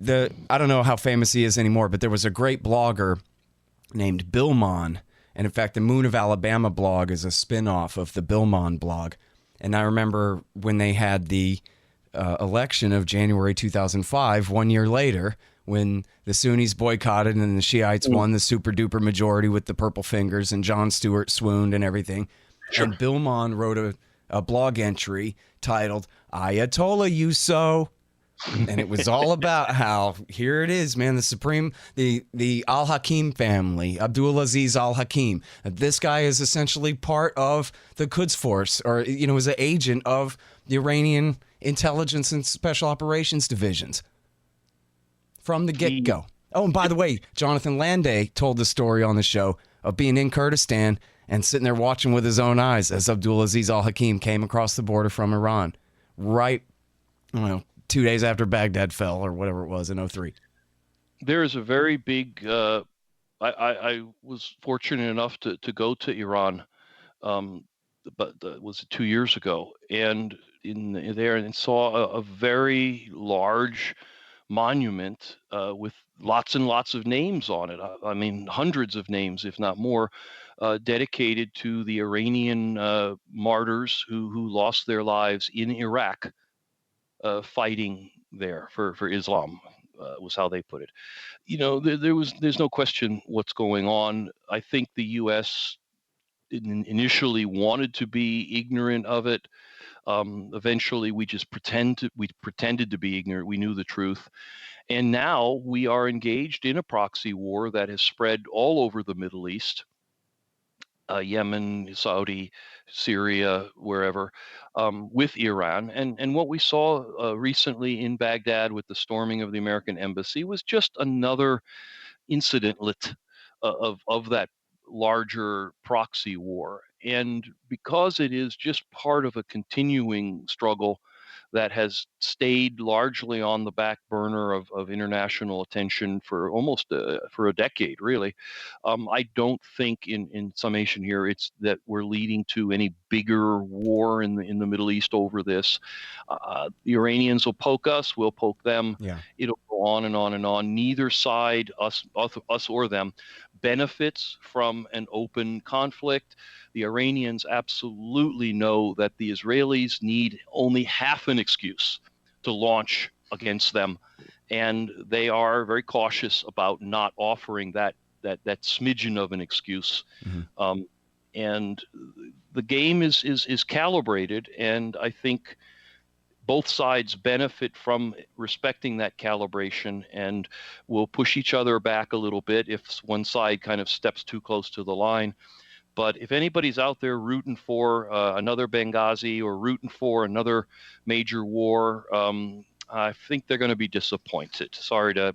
I don't know how famous he is anymore, but there was a great blogger named Billmon. And in fact, the Moon of Alabama blog is a spin-off of the Billmon blog. And I remember when they had the election of January 2005, 1 year later, when the Sunnis boycotted and the Shiites won the super duper majority with the purple fingers and Jon Stewart swooned and everything. Sure. And Billmon wrote a blog entry titled, Ayatollah You So. And it was all about how, here it is, man, the Al-Hakim family, Abdulaziz Al-Hakim. This guy is essentially part of the Quds Force, or, is an agent of the Iranian intelligence and special operations divisions from the get-go. Oh, and by the way, Jonathan Landay told the story on the show of being in Kurdistan and sitting there watching with his own eyes as Abdulaziz Al-Hakim came across the border from Iran, right, 2 days after Baghdad fell, or whatever it was, in 2003. There is a very big, I was fortunate enough to go to Iran, but was 2 years ago, and in there and saw a very large monument with lots and lots of names on it. I mean, hundreds of names, if not more, dedicated to the Iranian martyrs who lost their lives in Iraq. Fighting there for Islam was how they put it. There's no question what's going on. I think the U.S. initially wanted to be ignorant of it. Eventually, we just pretended to be ignorant. We knew the truth, and now we are engaged in a proxy war that has spread all over the Middle East. Yemen, Saudi, Syria, wherever, with Iran. And what we saw recently in Baghdad with the storming of the American embassy was just another incidentlet of that larger proxy war. And because it is just part of a continuing struggle that has stayed largely on the back burner of international attention for almost for a decade, really. I don't think, in summation here, it's that we're leading to any bigger war in the Middle East over this. The Iranians will poke us, we'll poke them. Yeah. It'll go on and on and on. Neither side, us or them, benefits from an open conflict. The Iranians absolutely know that the Israelis need only half an excuse to launch against them, and they are very cautious about not offering that smidgen of an excuse. Mm-hmm. And the game is calibrated, and I think both sides benefit from respecting that calibration, and will push each other back a little bit if one side kind of steps too close to the line. But if anybody's out there rooting for another Benghazi or rooting for another major war, I think they're going to be disappointed. Sorry to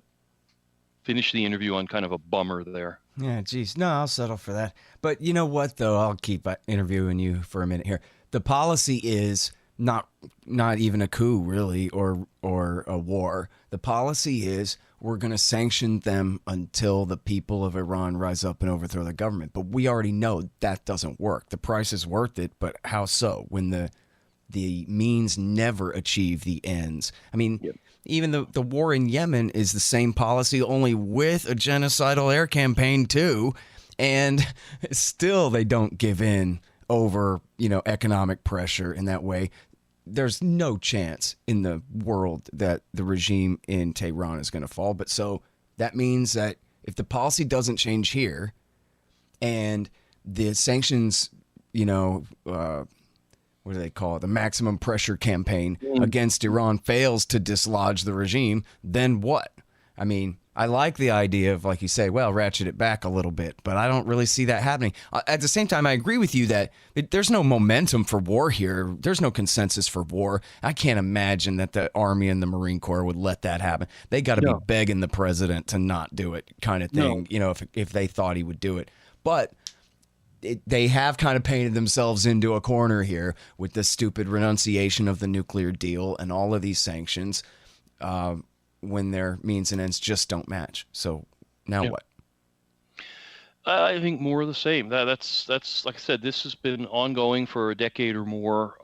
finish the interview on kind of a bummer there. Yeah, geez. No, I'll settle for that. But you know what, though? I'll keep interviewing you for a minute here. The policy is not even a coup, really, or a war. The policy is we're going to sanction them until the people of Iran rise up and overthrow the government. But we already know that doesn't work. The price is worth it, but how so? When the means never achieve the ends. I mean, yep. Even the war in Yemen is the same policy, only with a genocidal air campaign too, and still they don't give in over, economic pressure in that way. There's no chance in the world that the regime in Tehran is going to fall. But so that means that if the policy doesn't change here and the sanctions, what do they call it? The maximum pressure campaign against Iran fails to dislodge the regime, then what? I mean, I like the idea of, like you say, well, ratchet it back a little bit, but I don't really see that happening. At the same time, I agree with you that there's no momentum for war here. There's no consensus for war. I can't imagine that the Army and the Marine Corps would let that happen. They got to be begging the president to not do it, kind of thing, if they thought he would do it. But they have kind of painted themselves into a corner here with the stupid renunciation of the nuclear deal and all of these sanctions. When their means and ends just don't match. So now what? I think more of the same. That's like I said, this has been ongoing for a decade or more.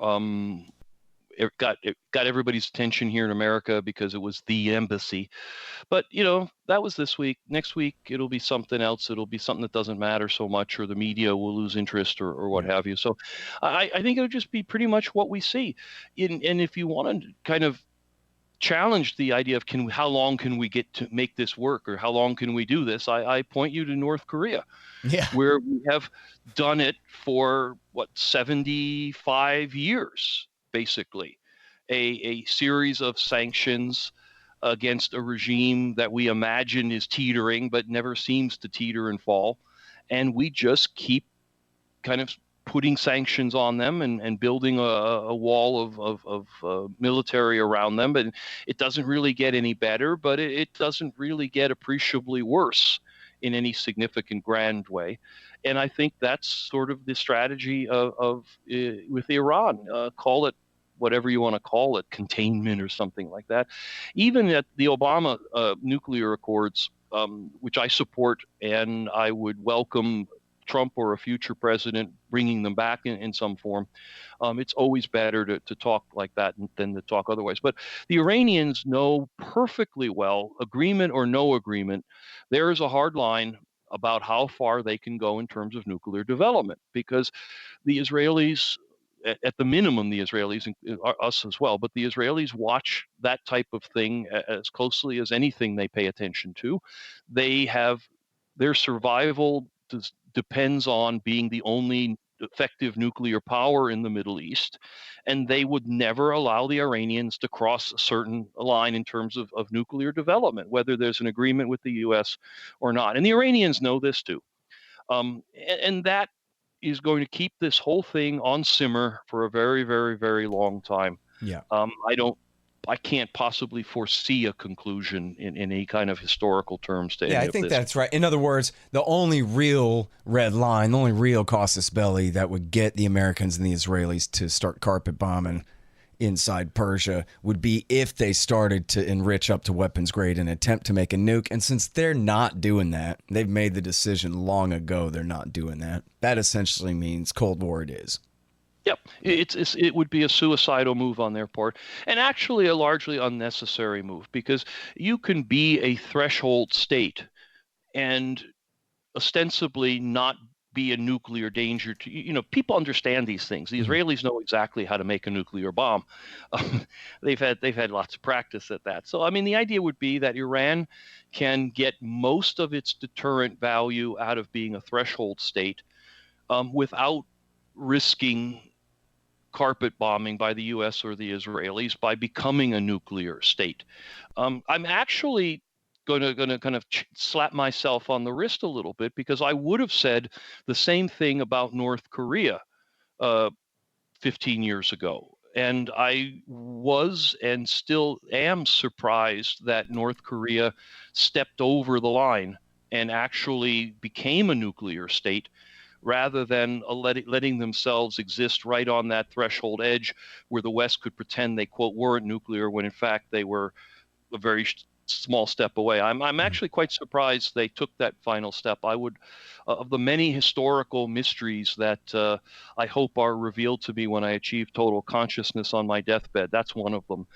it got everybody's attention here in America because it was the embassy. But that was this week. Next week it'll be something else. It'll be something that doesn't matter so much, or the media will lose interest, or what have you. So I think it'll just be pretty much what we see. And if you want to kind of challenge the idea of how long can we get to make this work, or how long can we do this, I point you to North Korea, where we have done it for 75 years, basically, a series of sanctions against a regime that we imagine is teetering but never seems to teeter and fall, and we just keep kind of putting sanctions on them and building a wall of military around them. But it doesn't really get any better, but it doesn't really get appreciably worse in any significant grand way. And I think that's sort of the strategy with Iran. Call it whatever you want to call it, containment or something like that. Even at the Obama nuclear accords, which I support, and I would welcome Trump or a future president bringing them back in some form. It's always better to talk like that than to talk otherwise. But the Iranians know perfectly well, agreement or no agreement, there is a hard line about how far they can go in terms of nuclear development, because the Israelis, at the minimum, the Israelis, us as well, but the Israelis watch that type of thing as closely as anything they pay attention to. Their survival depends on being the only effective nuclear power in the Middle East, and they would never allow the Iranians to cross a certain line in terms of nuclear development, whether there's an agreement with the U.S. or not. And the Iranians know this too. And that is going to keep this whole thing on simmer for a very, very, very long time. Yeah. I can't possibly foresee a conclusion in any kind of historical terms to any of this. Yeah, I think that's right. In other words, the only real red line, the only real casus belli that would get the Americans and the Israelis to start carpet bombing inside Persia would be if they started to enrich up to weapons grade and attempt to make a nuke. And since they're not doing that, they've made the decision long ago they're not doing that. That essentially means Cold War it is. Yep, it would be a suicidal move on their part, and actually a largely unnecessary move, because you can be a threshold state and ostensibly not be a nuclear danger to people understand these things. The Israelis know exactly how to make a nuclear bomb. They've had lots of practice at that. So I mean, the idea would be that Iran can get most of its deterrent value out of being a threshold state without risking carpet bombing by the U.S. or the Israelis by becoming a nuclear state. I'm actually going to kind of slap myself on the wrist a little bit, because I would have said the same thing about North Korea 15 years ago. And I was and still am surprised that North Korea stepped over the line and actually became a nuclear state, rather than letting themselves exist right on that threshold edge where the West could pretend they, quote, weren't nuclear when in fact they were a very small step away. I'm actually quite surprised they took that final step. I would, of the many historical mysteries that I hope are revealed to me when I achieve total consciousness on my deathbed, that's one of them.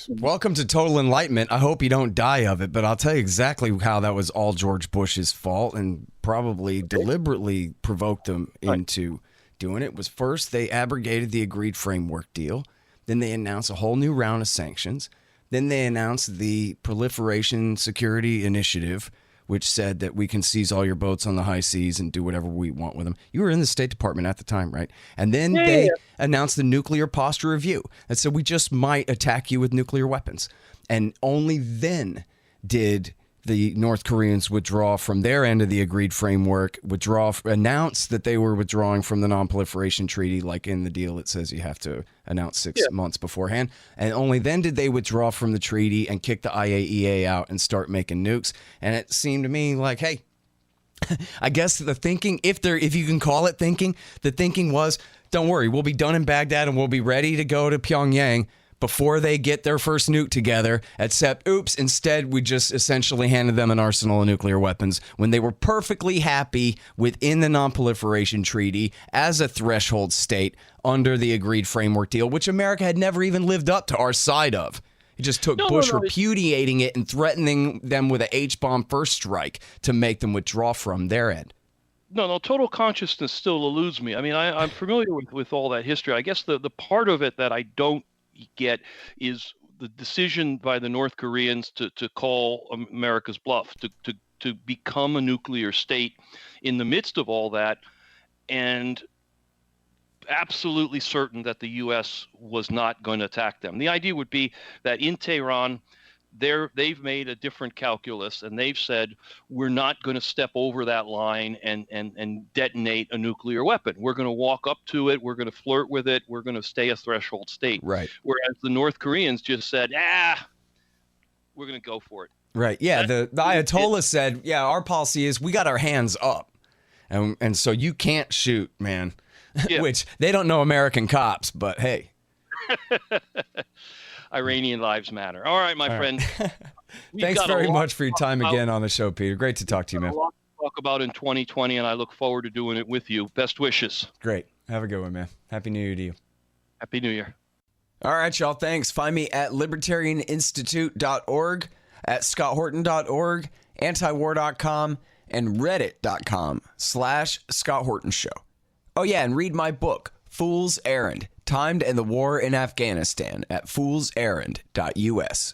Welcome to total enlightenment. I hope you don't die of it, but I'll tell you exactly how that was all George Bush's fault, and probably deliberately provoked them into doing it. Was first they abrogated the agreed framework deal, then they announced a whole new round of sanctions, then they announced the Proliferation Security Initiative, which said that we can seize all your boats on the high seas and do whatever we want with them. You were in the State Department at the time, right? And then they announced the Nuclear Posture Review that said we just might attack you with nuclear weapons. And only then did the North Koreans withdraw from their end of the agreed framework, announce that they were withdrawing from the non-proliferation treaty, like in the deal it says you have to announce 6 months beforehand. And only then did they withdraw from the treaty and kick the IAEA out and start making nukes. And it seemed to me like, hey, I guess the thinking, if you can call it thinking, the thinking was, don't worry, we'll be done in Baghdad and we'll be ready to go to Pyongyang before they get their first nuke together, except, oops, instead we just essentially handed them an arsenal of nuclear weapons when they were perfectly happy within the Non-Proliferation Treaty as a threshold state under the agreed framework deal, which America had never even lived up to our side of. It just took Bush repudiating it and threatening them with a H-bomb first strike to make them withdraw from their end. No, total consciousness still eludes me. I mean, I'm familiar with all that history. I guess the part of it that I don't get is the decision by the North Koreans to call America's bluff, to become a nuclear state in the midst of all that, and absolutely certain that the U.S. was not going to attack them. The idea would be that in Tehran, they've made a different calculus, and they've said, we're not going to step over that line and detonate a nuclear weapon. We're going to walk up to it. We're going to flirt with it. We're going to stay a threshold state. Right. Whereas the North Koreans just said, we're going to go for it. Right. Yeah. The Ayatollah said, yeah, our policy is we got our hands up. And so you can't shoot, man. Yeah. Which they don't know American cops, but hey. Iranian lives matter. All right, my friend. Thanks very much for your time again on the show, Peter. Great to talk to you, man. A lot to talk about in 2020, and I look forward to doing it with you. Best wishes. Great. Have a good one, man. Happy New Year to you. Happy New Year. All right, y'all. Thanks. Find me at libertarianinstitute.org, at scotthorton.org, antiwar.com, and reddit.com/Scott Horton Show. Oh, yeah, and read my book, Fool's Errand, Time to End the War in Afghanistan, at foolserrand.us.